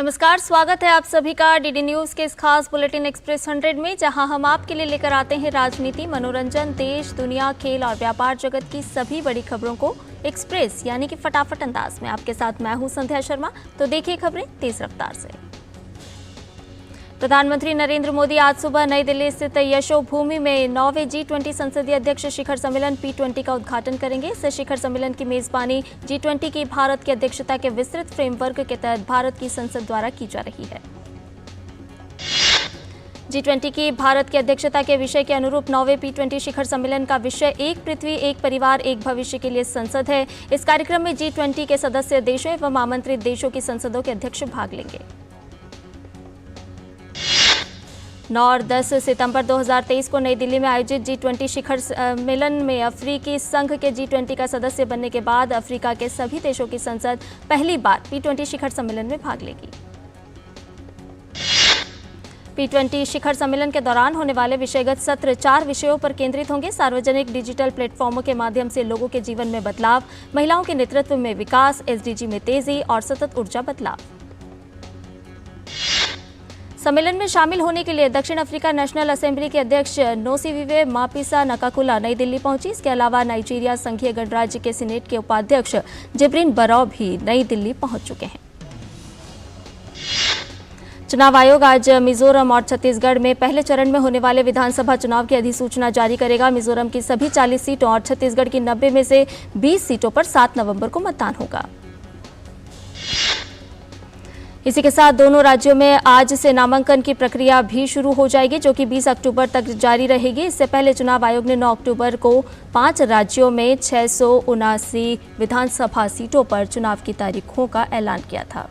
नमस्कार, स्वागत है आप सभी का डीडी न्यूज के इस खास बुलेटिन एक्सप्रेस 100 में, जहां हम आपके लिए लेकर आते हैं राजनीति, मनोरंजन, देश, दुनिया, खेल और व्यापार जगत की सभी बड़ी खबरों को एक्सप्रेस यानी कि फटाफट अंदाज में। आपके साथ मैं हूं संध्या शर्मा। तो देखिए खबरें तेज रफ्तार से। प्रधानमंत्री नरेंद्र मोदी आज सुबह नई दिल्ली स्थित यशोभूमि में 9वें G20 संसदीय अध्यक्ष शिखर सम्मेलन P20 का उद्घाटन करेंगे। इस शिखर सम्मेलन की मेजबानी G20 की भारत की अध्यक्षता के विस्तृत फ्रेमवर्क के तहत भारत की संसद द्वारा की जा रही है। G20 की भारत की अध्यक्षता के विषय के अनुरूप 9वें P20 शिखर सम्मेलन का विषय एक पृथ्वी, एक परिवार, एक भविष्य के लिए संसद है। इस कार्यक्रम में G20 के सदस्य देशों एवं आमंत्रित देशों की संसदों के अध्यक्ष भाग लेंगे। 9 और 10 सितंबर 2023 को नई दिल्ली में आयोजित G20 शिखर सम्मेलन में अफ्रीकी संघ के G20 का सदस्य बनने के बाद अफ्रीका के सभी देशों की संसद पहली बार P20 शिखर सम्मेलन में भाग लेगी। P20 शिखर सम्मेलन के दौरान होने वाले विषयगत सत्र 4 विषयों पर केंद्रित होंगे। सार्वजनिक डिजिटल प्लेटफॉर्मों के माध्यम से लोगों के जीवन में बदलाव, महिलाओं के नेतृत्व में विकास, SDG में तेजी और सतत ऊर्जा बदलाव। सम्मेलन में शामिल होने के लिए दक्षिण अफ्रीका नेशनल असेंबली के अध्यक्ष नोसीविवे मापिसा नकाकुला नई दिल्ली पहुंची। इसके अलावा नाइजीरिया संघीय गणराज्य के सीनेट के उपाध्यक्ष जिब्रीन बरौ भी नई दिल्ली पहुंच चुके हैं। चुनाव आयोग आज मिजोरम और छत्तीसगढ़ में पहले चरण में होने वाले विधानसभा चुनाव की अधिसूचना जारी करेगा। मिजोरम की सभी 40 सीटों और छत्तीसगढ़ की 90 में से 20 सीटों पर 7 नवंबर को मतदान होगा। इसी के साथ दोनों राज्यों में आज से नामांकन की प्रक्रिया भी शुरू हो जाएगी, जो कि 20 अक्टूबर तक जारी रहेगी। इससे पहले चुनाव आयोग ने 9 अक्टूबर को 5 राज्यों में 679 विधानसभा सीटों पर चुनाव की तारीखों का ऐलान किया था।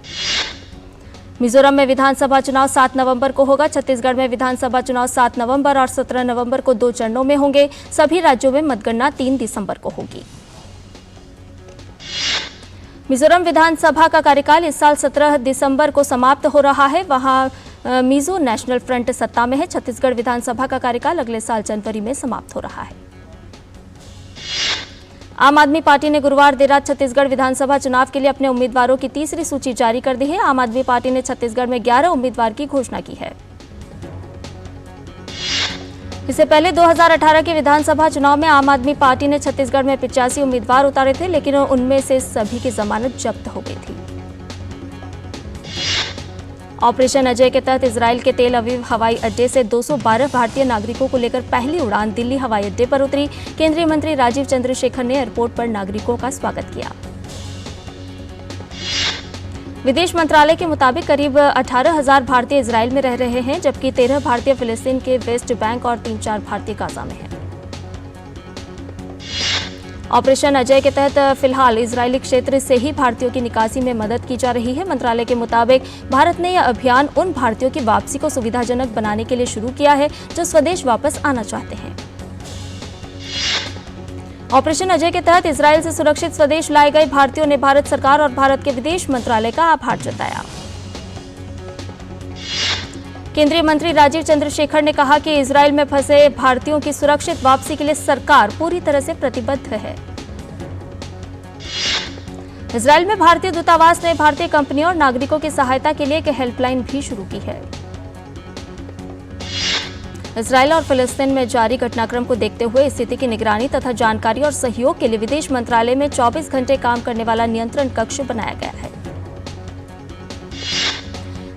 मिजोरम में विधानसभा चुनाव 7 नवंबर को होगा। छत्तीसगढ़ में विधानसभा चुनाव 7 नवंबर और 17 नवंबर को 2 चरणों में होंगे। सभी राज्यों में मतगणना 3 दिसंबर को होगी। मिजोरम विधानसभा का कार्यकाल इस साल 17 दिसंबर को समाप्त हो रहा है। वहां मिजो नेशनल फ्रंट सत्ता में है। छत्तीसगढ़ विधानसभा का कार्यकाल अगले साल जनवरी में समाप्त हो रहा है। आम आदमी पार्टी ने गुरुवार देर रात छत्तीसगढ़ विधानसभा चुनाव के लिए अपने उम्मीदवारों की तीसरी सूची जारी कर दी है। आम आदमी पार्टी ने छत्तीसगढ़ में 11 उम्मीदवार की घोषणा की है। इससे पहले 2018 के विधानसभा चुनाव में आम आदमी पार्टी ने छत्तीसगढ़ में 85 उम्मीदवार उतारे थे, लेकिन उनमें से सभी की जमानत जब्त हो गई थी। ऑपरेशन अजय के तहत इजरायल के तेल अवीव हवाई अड्डे से 212 भारतीय नागरिकों को लेकर पहली उड़ान दिल्ली हवाई अड्डे पर उतरी। केंद्रीय मंत्री राजीव चंद्रशेखर ने एयरपोर्ट पर नागरिकों का स्वागत किया। विदेश मंत्रालय के मुताबिक करीब 18,000 भारतीय इजरायल में रह रहे हैं, जबकि 13 भारतीय फिलिस्तीन के वेस्ट बैंक और 3-4 भारतीय गाजा में हैं। ऑपरेशन अजय के तहत फिलहाल इजरायली क्षेत्र से ही भारतीयों की निकासी में मदद की जा रही है। मंत्रालय के मुताबिक भारत ने यह अभियान उन भारतीयों की वापसी को सुविधाजनक बनाने के लिए शुरू किया है जो स्वदेश वापस आना चाहते हैं। ऑपरेशन अजय के तहत इजरायल से सुरक्षित स्वदेश लाए गए भारतीयों ने भारत सरकार और भारत के विदेश मंत्रालय का आभार जताया। केंद्रीय मंत्री राजीव चंद्रशेखर ने कहा कि इजरायल में फंसे भारतीयों की सुरक्षित वापसी के लिए सरकार पूरी तरह से प्रतिबद्ध है। इजरायल में भारतीय दूतावास ने भारतीय कंपनियों और नागरिकों की सहायता के लिए एक हेल्पलाइन भी शुरू की है। इजरायल और फिलिस्तीन में जारी घटनाक्रम को देखते हुए स्थिति की निगरानी तथा जानकारी और सहयोग के लिए विदेश मंत्रालय में 24 घंटे काम करने वाला नियंत्रण कक्ष बनाया गया है।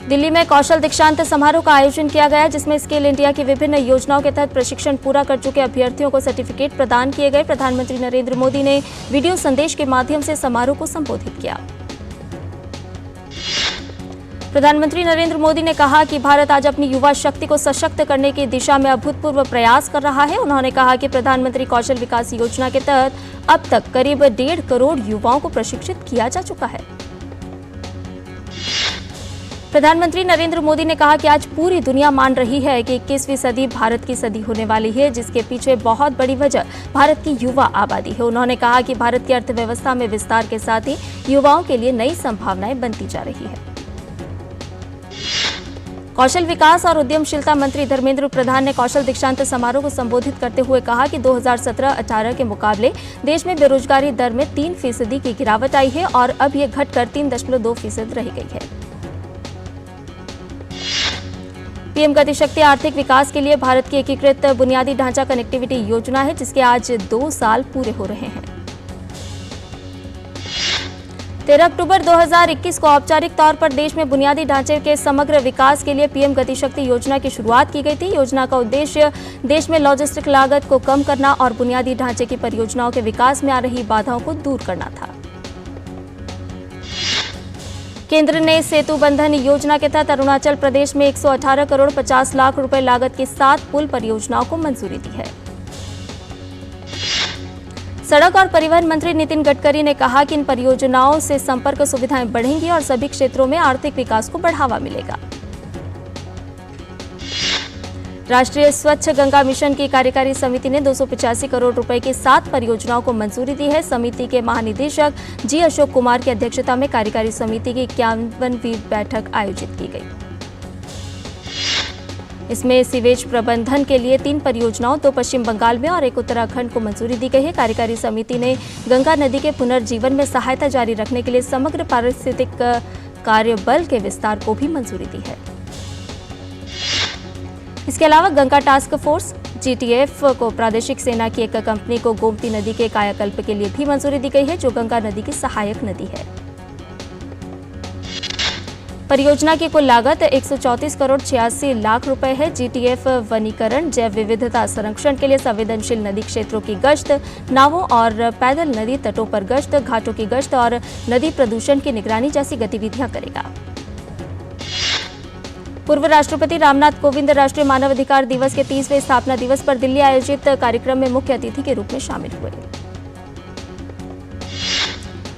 दिल्ली में कौशल दीक्षांत समारोह का आयोजन किया गया, जिसमें स्किल इंडिया की विभिन्न योजनाओं के तहत प्रशिक्षण पूरा कर चुके अभ्यर्थियों को सर्टिफिकेट प्रदान किए गए। प्रधानमंत्री नरेंद्र मोदी ने वीडियो संदेश के माध्यम से समारोह को संबोधित किया। प्रधानमंत्री नरेंद्र मोदी ने कहा कि भारत आज अपनी युवा शक्ति को सशक्त करने की दिशा में अभूतपूर्व प्रयास कर रहा है। उन्होंने कहा कि प्रधानमंत्री कौशल विकास योजना के तहत अब तक करीब 1.5 करोड़ युवाओं को प्रशिक्षित किया जा चुका है। प्रधानमंत्री नरेंद्र मोदी ने कहा कि आज पूरी दुनिया मान रही है कि 21वीं सदी भारत की सदी होने वाली है, जिसके पीछे बहुत बड़ी वजह भारत की युवा आबादी है। उन्होंने कहा कि भारत की अर्थव्यवस्था में विस्तार के साथ ही युवाओं के लिए नई संभावनाएं बनती जा रही है। कौशल विकास और उद्यमशीलता मंत्री धर्मेंद्र प्रधान ने कौशल दीक्षांत समारोह को संबोधित करते हुए कहा कि 2017-18 के मुकाबले देश में बेरोजगारी दर में 3% की गिरावट आई है और अब ये घटकर 3.2% रह गई है। पीएम गतिशक्ति आर्थिक विकास के लिए भारत की एकीकृत बुनियादी ढांचा कनेक्टिविटी योजना है, जिसके आज 2 साल पूरे हो रहे हैं। 13 अक्टूबर 2021 को औपचारिक तौर पर देश में बुनियादी ढांचे के समग्र विकास के लिए पीएम गतिशक्ति योजना की शुरुआत की गई थी। योजना का उद्देश्य देश में लॉजिस्टिक लागत को कम करना और बुनियादी ढांचे की परियोजनाओं के विकास में आ रही बाधाओं को दूर करना था। केंद्र ने सेतु बंधन योजना के तहत अरुणाचल प्रदेश में 118 करोड़ 50 लाख रुपए लागत की 7 पुल परियोजनाओं को मंजूरी दी है। सड़क और परिवहन मंत्री नितिन गडकरी ने कहा कि इन परियोजनाओं से संपर्क सुविधाएं बढ़ेंगी और सभी क्षेत्रों में आर्थिक विकास को बढ़ावा मिलेगा। राष्ट्रीय स्वच्छ गंगा मिशन की कार्यकारी समिति ने 285 करोड़ रुपए की 7 परियोजनाओं को मंजूरी दी है। समिति के महानिदेशक जी अशोक कुमार की अध्यक्षता में कार्यकारी समिति की 51वीं बैठक आयोजित की गई। इसमें सीवेज प्रबंधन के लिए 3 परियोजनाओं, 2 पश्चिम बंगाल में और 1 उत्तराखंड को मंजूरी दी गई है। कार्यकारी समिति ने गंगा नदी के पुनर्जीवन में सहायता जारी रखने के लिए समग्र पारिस्थितिक कार्यबल के विस्तार को भी मंजूरी दी है। इसके अलावा गंगा टास्क फोर्स GTF को प्रादेशिक सेना की एक कंपनी को गोमती नदी के कायाकल्प के लिए भी मंजूरी दी गई है, जो गंगा नदी की सहायक नदी है। परियोजना की कुल लागत 134 करोड़ 86 लाख रुपए है। GTF वनीकरण, जैव विविधता संरक्षण के लिए संवेदनशील नदी क्षेत्रों की गश्त, नावों और पैदल नदी तटों पर गश्त, घाटों की गश्त और नदी प्रदूषण की निगरानी जैसी गतिविधियां करेगा। पूर्व राष्ट्रपति रामनाथ कोविंद राष्ट्रीय मानवाधिकार दिवस के 30वें स्थापना दिवस पर दिल्ली आयोजित कार्यक्रम में मुख्य अतिथि के रूप में शामिल हुए।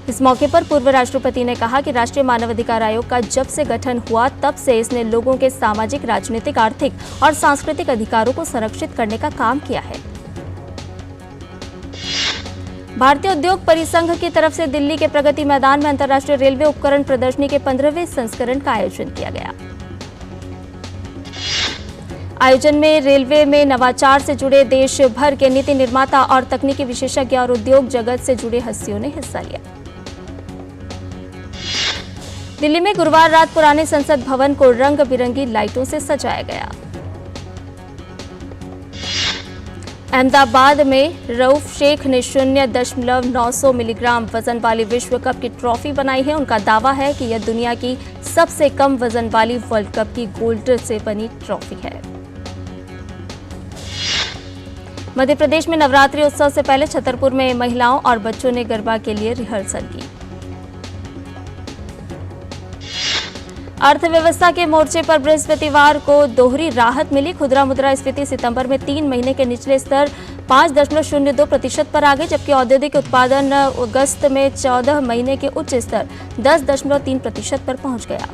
इस मौके पर पूर्व राष्ट्रपति ने कहा कि राष्ट्रीय मानवाधिकार आयोग का जब से गठन हुआ तब से इसने लोगों के सामाजिक, राजनीतिक, आर्थिक और सांस्कृतिक अधिकारों को संरक्षित करने का काम किया है। भारतीय उद्योग परिसंघ की तरफ से दिल्ली के प्रगति मैदान में अंतर्राष्ट्रीय रेलवे उपकरण प्रदर्शनी के 15वें संस्करण का आयोजन किया गया। आयोजन में रेलवे में नवाचार से जुड़े देश भर के नीति निर्माता और तकनीकी विशेषज्ञ और उद्योग जगत से जुड़े हस्तियों ने हिस्सा लिया। दिल्ली में गुरुवार रात पुराने संसद भवन को रंग बिरंगी लाइटों से सजाया गया। अहमदाबाद में रऊफ शेख ने 0.900 मिलीग्राम वजन वाली विश्व कप की ट्रॉफी बनाई है। उनका दावा है कि यह दुनिया की सबसे कम वजन वाली वर्ल्ड कप की गोल्ड से बनी ट्रॉफी है। मध्य प्रदेश में नवरात्रि उत्सव से पहले छतरपुर में महिलाओं और बच्चों ने गरबा के लिए रिहर्सल की। अर्थव्यवस्था के मोर्चे पर बृहस्पतिवार को दोहरी राहत मिली। खुदरा मुद्रास्फीति सितंबर में 3 महीने के निचले स्तर 5.02% पर आ गई, जबकि औद्योगिक उत्पादन अगस्त में 14 महीने के उच्च स्तर 10.3% पर पहुंच गया।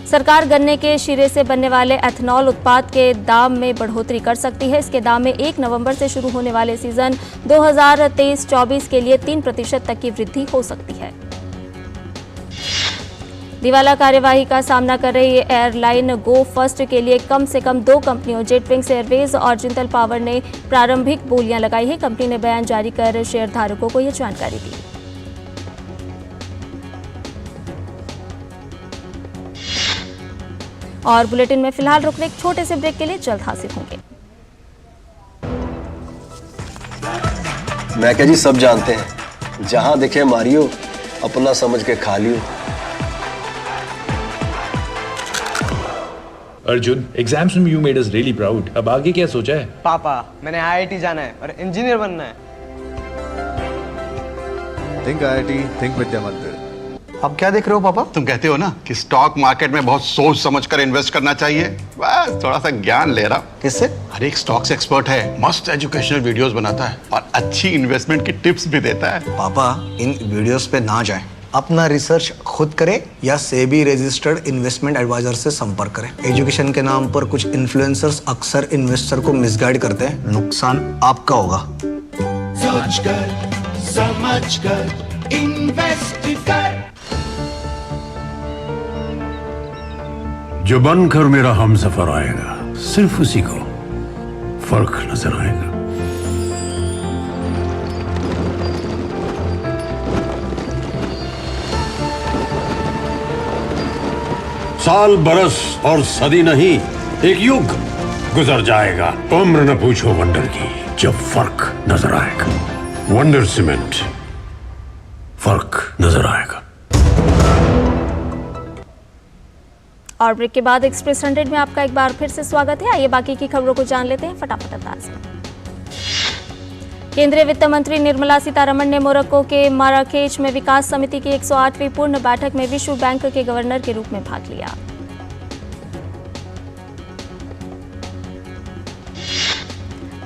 सरकार गन्ने के शीरे से बनने वाले एथनॉल उत्पाद के दाम में बढ़ोतरी कर सकती है। इसके दाम में 1 नवंबर से शुरू होने वाले सीजन 2023-24 के लिए 3% तक की वृद्धि हो सकती है। दिवाला कार्यवाही का सामना कर रही एयरलाइन गो फर्स्ट के लिए कम से कम 2 कंपनियों जेटविंग्स एयरवेज और जिंदल पावर ने प्रारंभिक बोलियां लगाई है। कंपनी ने बयान जारी कर शेयरधारकों को यह जानकारी दी। और बुलेटिन में फिलहाल रुकने एक छोटे से ब्रेक के लिए जल्द हाजिर होंगे। मैं क्या जी, सब जानते हैं, जहां दिखे मारियो, अपना समझ के खा लियो। अर्जुन, एग्जाम्स में you made us really proud. अब आगे क्या सोचा है? पापा, मैंने IIT जाना है और इंजीनियर बनना है। थिंक IIT, थिंक विद्या मंदिर। अब क्या देख रहे हो पापा? तुम कहते हो ना कि स्टॉक मार्केट में बहुत सोच समझ कर इन्वेस्ट करना चाहिए, बस थोड़ा सा ज्ञान ले रहा हूं। किससे? हर एक स्टॉक्स एक्सपर्ट है, मस्त एजुकेशनल वीडियोस बनाता है और अच्छी इन्वेस्टमेंट की टिप्स भी देता है। पापा, इन वीडियोस पे ना जाएं। अपना रिसर्च खुद करें या सेबी रजिस्टर्ड इन्वेस्टमेंट एडवाइजर से संपर्क करें। एजुकेशन के नाम पर कुछ इन्फ्लुएंसर्स अक्सर इन्वेस्टर को मिसगाइड करते हैं, नुकसान आपका होगा। सोच कर, समझ कर, इन्वेस्ट कर। जो बनकर मेरा हमसफर आएगा, सिर्फ उसी को फर्क नजर आएगा। साल, बरस और सदी नहीं, एक युग गुजर जाएगा। उम्र न पूछो वंडर की, जब फर्क नजर आएगा। वंडर सीमेंट, फर्क नजर आएगा। और ब्रेक के बाद एक्सप्रेस 100 में आपका एक बार फिर से स्वागत है। आइए बाकी की खबरों को जान लेते हैं फटाफट अंदाज में। केंद्रीय वित्त मंत्री निर्मला सीतारमण ने मोरक्को के माराकेच में विकास समिति की 108वीं पूर्ण बैठक में विश्व बैंक के गवर्नर के रूप में भाग लिया।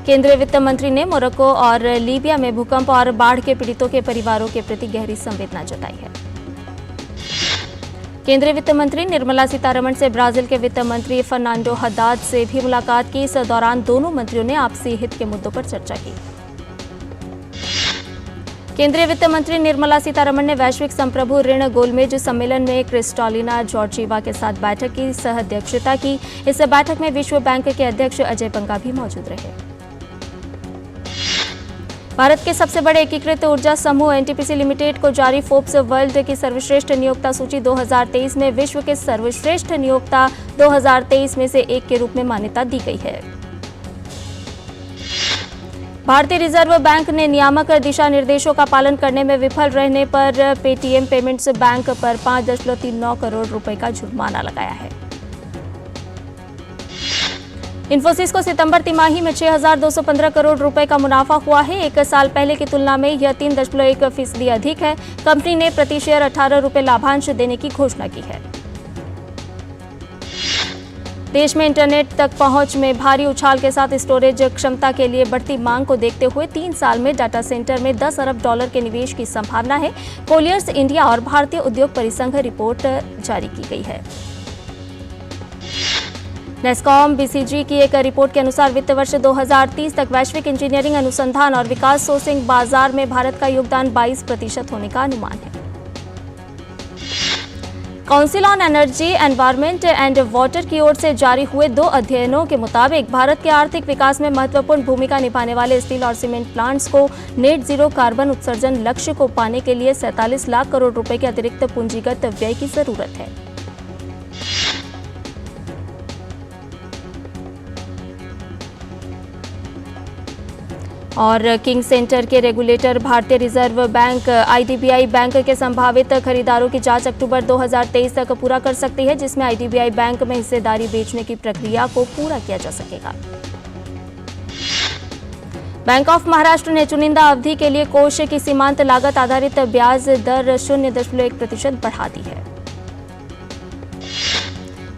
केंद्रीय वित्त मंत्री ने मोरक्को और लीबिया में भूकंप और बाढ़ के पीड़ितों के परिवारों के प्रति गहरी संवेदना जताई है। केंद्रीय वित्त मंत्री निर्मला सीतारमण से ब्राजील के वित्त मंत्री फर्नांडो हद्दाद से भी मुलाकात की। इस दौरान दोनों मंत्रियों ने आपसी हित के मुद्दों पर चर्चा की। केंद्रीय वित्त मंत्री निर्मला सीतारमण ने वैश्विक संप्रभु ऋण गोलमेज सम्मेलन में क्रिस्टालिना जॉर्जीवा के साथ बैठक की सह अध्यक्षता की। इस बैठक में विश्व बैंक के अध्यक्ष अजय पंगा भी मौजूद रहे। भारत के सबसे बड़े एकीकृत ऊर्जा समूह एनटीपीसी लिमिटेड को जारी फोर्ब्स वर्ल्ड की सर्वश्रेष्ठ नियोक्ता सूची 2023 में विश्व के सर्वश्रेष्ठ नियोक्ता 2023 में से एक के रूप में मान्यता दी गई है। भारतीय रिजर्व बैंक ने नियामक दिशा निर्देशों का पालन करने में विफल रहने पर पेटीएम पेमेंट्स बैंक पर 5.39 करोड़ रुपए का जुर्माना लगाया है। इन्फोसिस को सितंबर तिमाही में 6,215 करोड़ रुपए का मुनाफा हुआ है। एक साल पहले की तुलना में यह 3.1% अधिक है। कंपनी ने प्रति शेयर 18 रुपए लाभांश देने की घोषणा की है। देश में इंटरनेट तक पहुंच में भारी उछाल के साथ स्टोरेज क्षमता के लिए बढ़ती मांग को देखते हुए 3 साल में डाटा सेंटर में $10 अरब के निवेश की संभावना है। कोलियर्स इंडिया और भारतीय उद्योग परिसंघ रिपोर्ट जारी की गई है। नेस्कॉम बीसीजी की एक रिपोर्ट के अनुसार वित्त वर्ष 2030 तक वैश्विक इंजीनियरिंग अनुसंधान और विकास सोर्सिंग बाजार में भारत का योगदान 22% होने का अनुमान है। Council on energy, environment and water की ओर से जारी हुए 2 अध्ययनों के मुताबिक भारत के आर्थिक विकास में महत्वपूर्ण भूमिका निभाने वाले स्टील और सीमेंट प्लांट्स को नेट जीरो कार्बन उत्सर्जन लक्ष्य को पाने के लिए 47 लाख करोड़ रुपए के अतिरिक्त पूंजीगत व्यय की जरूरत है। और किंग सेंटर के रेगुलेटर भारतीय रिजर्व बैंक आईडीबीआई बैंक के संभावित खरीदारों की जांच अक्टूबर 2023 तक पूरा कर सकती है, जिसमें आईडीबीआई बैंक में हिस्सेदारी बेचने की प्रक्रिया को पूरा किया जा सकेगा। बैंक ऑफ महाराष्ट्र ने चुनिंदा अवधि के लिए कोष की सीमांत लागत आधारित ब्याज दर 0.1% बढ़ा दी है।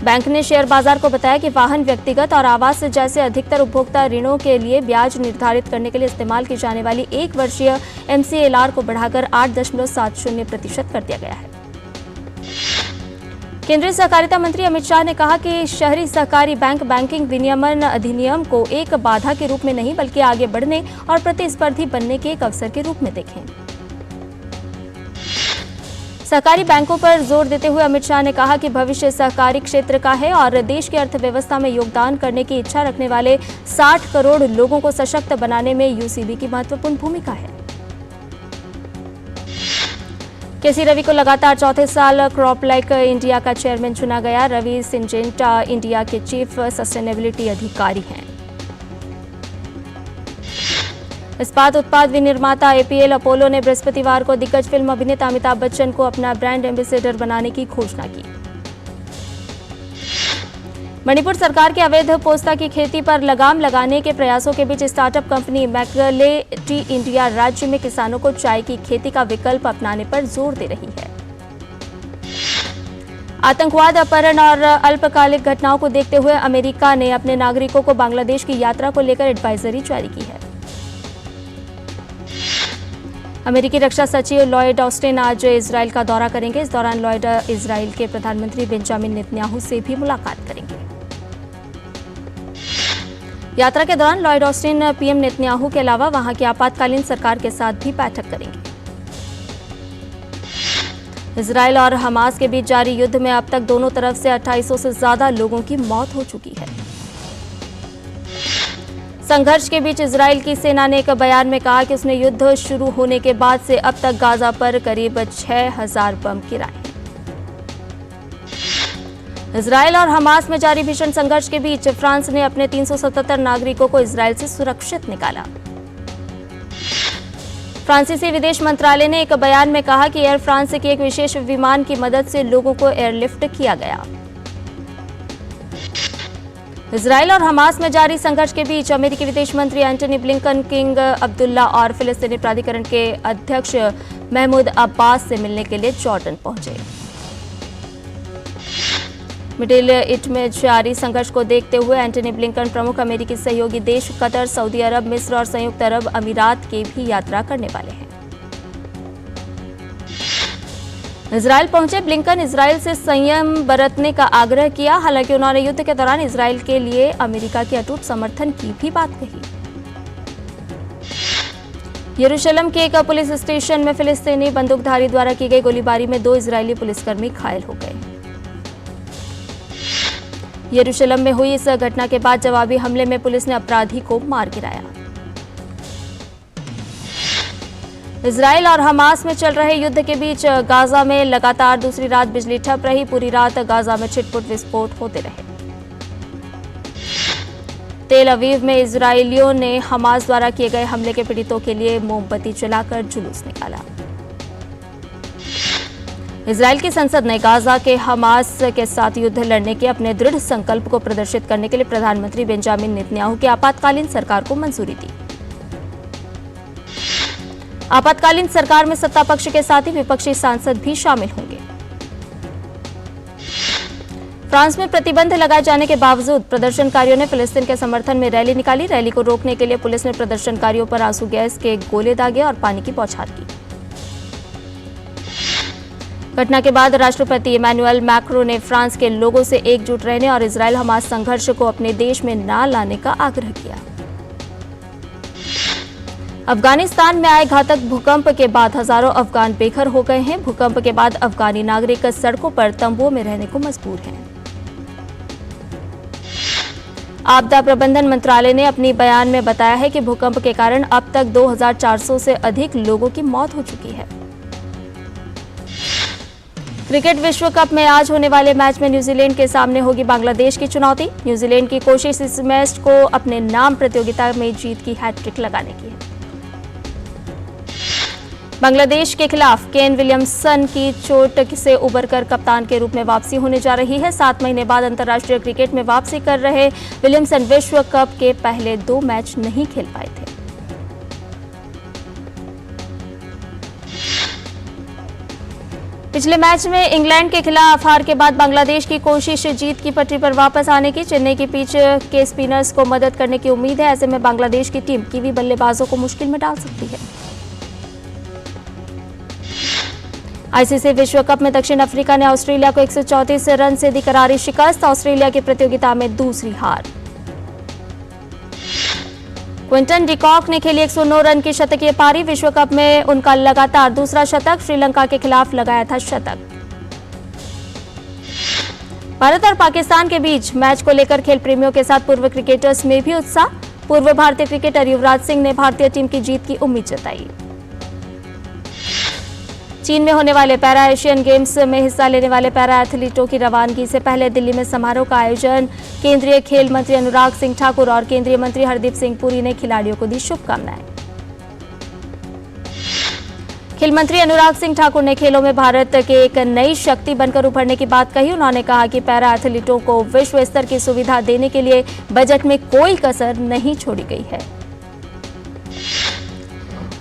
बैंक ने शेयर बाजार को बताया कि वाहन, व्यक्तिगत और आवास जैसे अधिकतर उपभोक्ता ऋणों के लिए ब्याज निर्धारित करने के लिए इस्तेमाल की जाने वाली 1 वर्षीय MCLR को बढ़ाकर 8.70% कर दिया गया है। केंद्रीय सहकारिता मंत्री अमित शाह ने कहा कि शहरी सहकारी बैंक बैंकिंग विनियमन अधिनियम को एक बाधा के रूप में नहीं बल्कि आगे बढ़ने और प्रतिस्पर्धी बनने के एक अवसर के रूप में देखें। सहकारी बैंकों पर जोर देते हुए अमित शाह ने कहा कि भविष्य सहकारी क्षेत्र का है और देश की अर्थव्यवस्था में योगदान करने की इच्छा रखने वाले 60 करोड़ लोगों को सशक्त बनाने में यूसीबी की महत्वपूर्ण भूमिका है। केसी रवि को लगातार चौथे साल क्रॉपलाइक इंडिया का चेयरमैन चुना गया। रवि सिंजेंटा इंडिया के चीफ सस्टेनेबिलिटी अधिकारी हैं। इस्पात उत्पाद विनिर्माता एपीएल अपोलो ने बृहस्पतिवार को दिग्गज फिल्म अभिनेता अमिताभ बच्चन को अपना ब्रांड एम्बेसडर बनाने की घोषणा की। मणिपुर सरकार के अवैध पोस्ता की खेती पर लगाम लगाने के प्रयासों के बीच स्टार्टअप कंपनी मैकले टी इंडिया राज्य में किसानों को चाय की खेती का विकल्प अपनाने पर जोर दे रही है। आतंकवाद, अपहरण और अल्पकालिक घटनाओं को देखते हुए अमेरिका ने अपने नागरिकों को बांग्लादेश की यात्रा को लेकर एडवाइजरी जारी की है। अमेरिकी रक्षा सचिव लॉयड ऑस्टिन आज इजराइल का दौरा करेंगे। इस दौरान लॉयड इजराइल के प्रधानमंत्री बेंजामिन नेतन्याहू से भी मुलाकात करेंगे। यात्रा के दौरान लॉयड ऑस्टिन पीएम नेतन्याहू के अलावा वहां की आपातकालीन सरकार के साथ भी बैठक करेंगे। इजराइल और हमास के बीच जारी युद्ध में अब तक दोनों तरफ से 2800 से ज्यादा लोगों की मौत हो चुकी है। संघर्ष के बीच इजराइल की सेना ने एक बयान में कहा कि उसने युद्ध शुरू होने के बाद से अब तक गाजा पर करीब 6000 बम गिराए हैं। इजरायल और हमास में जारी भीषण संघर्ष के बीच फ्रांस ने अपने 377 नागरिकों को इजरायल से सुरक्षित निकाला। फ्रांसीसी विदेश मंत्रालय ने एक बयान में कहा कि एयर फ्रांस के एक विशेष विमान की मदद से लोगों को एयरलिफ्ट किया गया। इजरायल और हमास में जारी संघर्ष के बीच अमेरिकी विदेश मंत्री एंटनी ब्लिंकन किंग अब्दुल्ला और फिलिस्तीनी प्राधिकरण के अध्यक्ष महमूद अब्बास से मिलने के लिए जॉर्डन पहुंचे। मिडिल ईस्ट में जारी संघर्ष को देखते हुए एंटनी ब्लिंकन प्रमुख अमेरिकी सहयोगी देश कतर, सऊदी अरब, मिस्र और संयुक्त अरब अमीरात की भी यात्रा करने वाले हैं। इजरायल पहुंचे ब्लिंकन इजरायल से संयम बरतने का आग्रह किया। हालांकि उन्होंने युद्ध के दौरान इजरायल के लिए अमेरिका के अटूट समर्थन की भी बात कही। यरूशलेम के एक पुलिस स्टेशन में फिलिस्तीनी बंदूकधारी द्वारा की गई गोलीबारी में 2 इजरायली पुलिसकर्मी घायल हो गए। यरूशलेम में हुई इस घटना के बाद जवाबी हमले में पुलिस ने अपराधी को मार गिराया। इजरायल और हमास में चल रहे युद्ध के बीच गाजा में लगातार दूसरी रात बिजली ठप रही। पूरी रात गाजा में छिटपुट विस्फोट होते रहे। तेल अवीव में इजरायलियों ने हमास द्वारा किए गए हमले के पीड़ितों के लिए मोमबत्ती जलाकर जुलूस निकाला। इजरायल की संसद ने गाजा के हमास के साथ युद्ध लड़ने के अपने दृढ़ संकल्प को प्रदर्शित करने के लिए प्रधानमंत्री बेंजामिन नेतन्याहू की आपातकालीन सरकार को मंजूरी दी। आपातकालीन सरकार में सत्ता पक्ष के साथ ही विपक्षी सांसद भी शामिल होंगे। फ्रांस में प्रतिबंध लगाए जाने के बावजूद प्रदर्शनकारियों ने फिलिस्तीन के समर्थन में रैली निकाली। रैली को रोकने के लिए पुलिस ने प्रदर्शनकारियों पर आंसू गैस के गोले दागे और पानी की बौछार की। घटना के बाद राष्ट्रपति इमैनुअल मैक्रों ने फ्रांस के लोगों से एकजुट रहने और इजरायल हमास संघर्ष को अपने देश में न लाने का आग्रह किया। अफगानिस्तान में आए घातक भूकंप के बाद हजारों अफगान बेघर हो गए हैं। भूकंप के बाद अफगानी नागरिक सड़कों पर तंबुओं में रहने को मजबूर हैं। आपदा प्रबंधन मंत्रालय ने अपनी बयान में बताया है कि भूकंप के कारण अब तक 2400 से अधिक लोगों की मौत हो चुकी है। क्रिकेट विश्व कप में आज होने वाले मैच में न्यूजीलैंड के सामने होगी बांग्लादेश की चुनौती। न्यूजीलैंड की कोशिश इस मैच को अपने नाम प्रतियोगिता में जीत की हैट्रिक लगाने की है। बांग्लादेश के खिलाफ केन विलियमसन की चोट से उबरकर कप्तान के रूप में वापसी होने जा रही है। 7 महीने बाद अंतर्राष्ट्रीय क्रिकेट में वापसी कर रहे विलियमसन विश्व कप के पहले 2 मैच नहीं खेल पाए थे। पिछले मैच में इंग्लैंड के खिलाफ हार के बाद बांग्लादेश की कोशिश जीत की पटरी पर वापस आने की। चेन्नई की पिच के स्पिनर्स को मदद करने की उम्मीद है। ऐसे में बांग्लादेश की टीम कीवी बल्लेबाजों को मुश्किल में डाल सकती है। आईसीसी विश्व कप में दक्षिण अफ्रीका ने ऑस्ट्रेलिया को 134 रन से दी करारी शिकस्त। ऑस्ट्रेलिया की प्रतियोगिता में दूसरी हार। क्विंटन डिकॉक ने खेली 109 रन की शतकीय पारी। विश्व कप में उनका लगातार दूसरा शतक। श्रीलंका के खिलाफ लगाया था शतक। भारत और पाकिस्तान के बीच मैच को लेकर खेल प्रेमियों के साथ पूर्व क्रिकेटर्स में भी उत्साह। पूर्व भारतीय क्रिकेटर युवराज सिंह ने भारतीय टीम की जीत की उम्मीद जताई। चीन में होने वाले पैरा एशियन गेम्स में हिस्सा लेने वाले पैरा एथलीटों की रवानगी से पहले दिल्ली में समारोह का आयोजन। केंद्रीय खेल मंत्री अनुराग सिंह ठाकुर और केंद्रीय मंत्री हरदीप सिंह पुरी ने खिलाड़ियों को दी शुभकामनाएं। खेल मंत्री अनुराग सिंह ठाकुर ने खेलों में भारत के एक नई शक्ति बनकर उभरने की बात कही। उन्होंने कहा कि पैरा एथलीटों को विश्व स्तर की सुविधा देने के लिए बजट में कोई कसर नहीं छोड़ी गई है।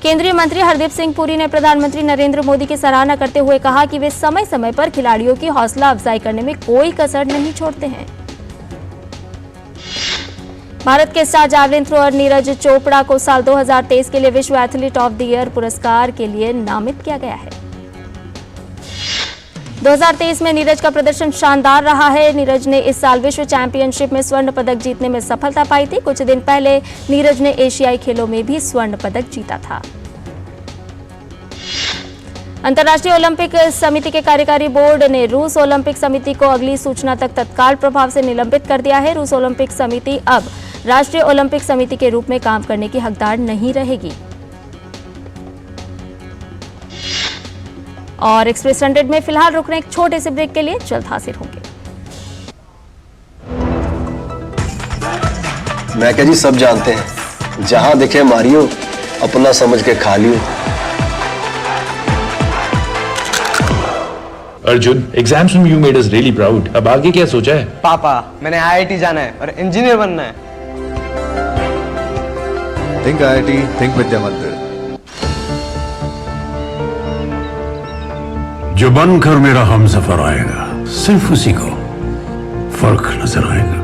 केंद्रीय मंत्री हरदीप सिंह पुरी ने प्रधानमंत्री नरेंद्र मोदी की सराहना करते हुए कहा कि वे समय समय पर खिलाड़ियों की हौसला अफजाई करने में कोई कसर नहीं छोड़ते हैं। भारत के star javelin thrower Neeraj Chopra को साल 2023 के लिए विश्व एथलीट ऑफ द ईयर पुरस्कार के लिए नामित किया गया है। 2023 में नीरज का प्रदर्शन शानदार रहा है। नीरज ने इस साल विश्व चैंपियनशिप में स्वर्ण पदक जीतने में सफलता पाई थी। कुछ दिन पहले नीरज ने एशियाई खेलों में भी स्वर्ण पदक जीता था। अंतर्राष्ट्रीय ओलंपिक समिति के कार्यकारी बोर्ड ने रूस ओलंपिक समिति को अगली सूचना तक तत्काल प्रभाव से निलंबित कर दिया है। रूस ओलंपिक समिति अब राष्ट्रीय ओलंपिक समिति के रूप में काम करने की हकदार नहीं रहेगी। और एक्सप्रेस 100 में फिलहाल रुक रहे एक छोटे से ब्रेक के लिए, जल्द हाजिर होंगे। मैं क्या जी सब जानते हैं, जहां दिखे मारियो, अपना समझ के खा लियो। अर्जुन, एग्जाम्स में you made us really proud. अब आगे क्या सोचा है? पापा मैंने आईआईटी जाना है और इंजीनियर बनना है। Think IIT, think विद्या मंदिर। जो बनकर मेरा हमसफर आएगा, सिर्फ उसी को फर्क नजर आएगा।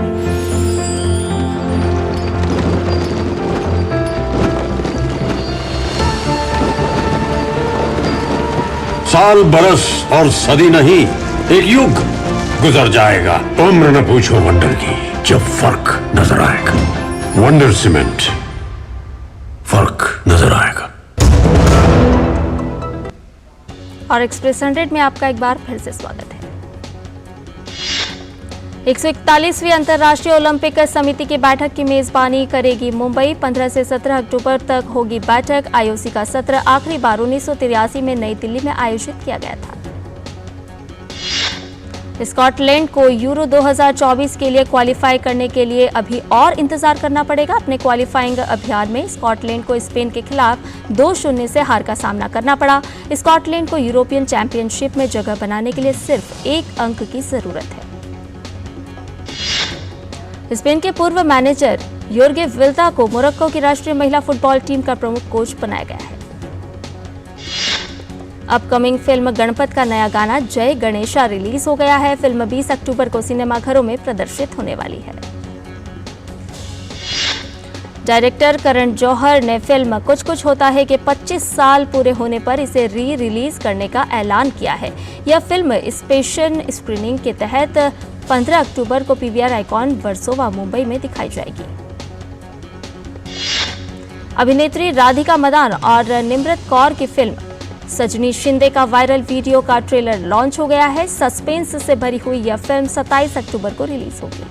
साल बरस और सदी नहीं, एक युग गुजर जाएगा। उम्र न पूछो वंडर की, जब फर्क नजर आएगा। वंडर सीमेंट, फर्क नजर आएगा। और एक्सप्रेस 100 में आपका एक बार फिर से स्वागत है। 141वीं अंतर्राष्ट्रीय ओलंपिक समिति की बैठक की मेजबानी करेगी मुंबई। 15 से 17 अक्टूबर तक होगी बैठक। आईओसी का सत्र आखिरी बार 1983 में नई दिल्ली में आयोजित किया गया था। स्कॉटलैंड को यूरो 2024 के लिए क्वालिफाई करने के लिए अभी और इंतजार करना पड़ेगा। अपने क्वालिफाइंग अभियान में स्कॉटलैंड को स्पेन के खिलाफ 2-0 से हार का सामना करना पड़ा। स्कॉटलैंड को यूरोपियन चैंपियनशिप में जगह बनाने के लिए सिर्फ 1 अंक की जरूरत है। स्पेन के पूर्व मैनेजर योर्गे विल्ता को मोरक्को की राष्ट्रीय महिला फुटबॉल टीम का प्रमुख कोच बनाया गया है। अपकमिंग फिल्म गणपत का नया गाना जय गणेशा रिलीज हो गया है। फिल्म 20 अक्टूबर को सिनेमाघरों में प्रदर्शित होने वाली है। डायरेक्टर करण जौहर ने फिल्म कुछ कुछ होता है के 25 साल पूरे होने पर इसे री-रिलीज करने का ऐलान किया है। यह फिल्म स्पेशल स्क्रीनिंग के तहत 15 अक्टूबर को पीवीआर आइकॉन वर्सोवा मुंबई में दिखाई जाएगी। अभिनेत्री राधिका मदान और निम्रत कौर की फिल्म सजनी शिंदे का वायरल वीडियो का ट्रेलर लॉन्च हो गया है। सस्पेंस से भरी हुई यह फिल्म 27 अक्टूबर को रिलीज होगी।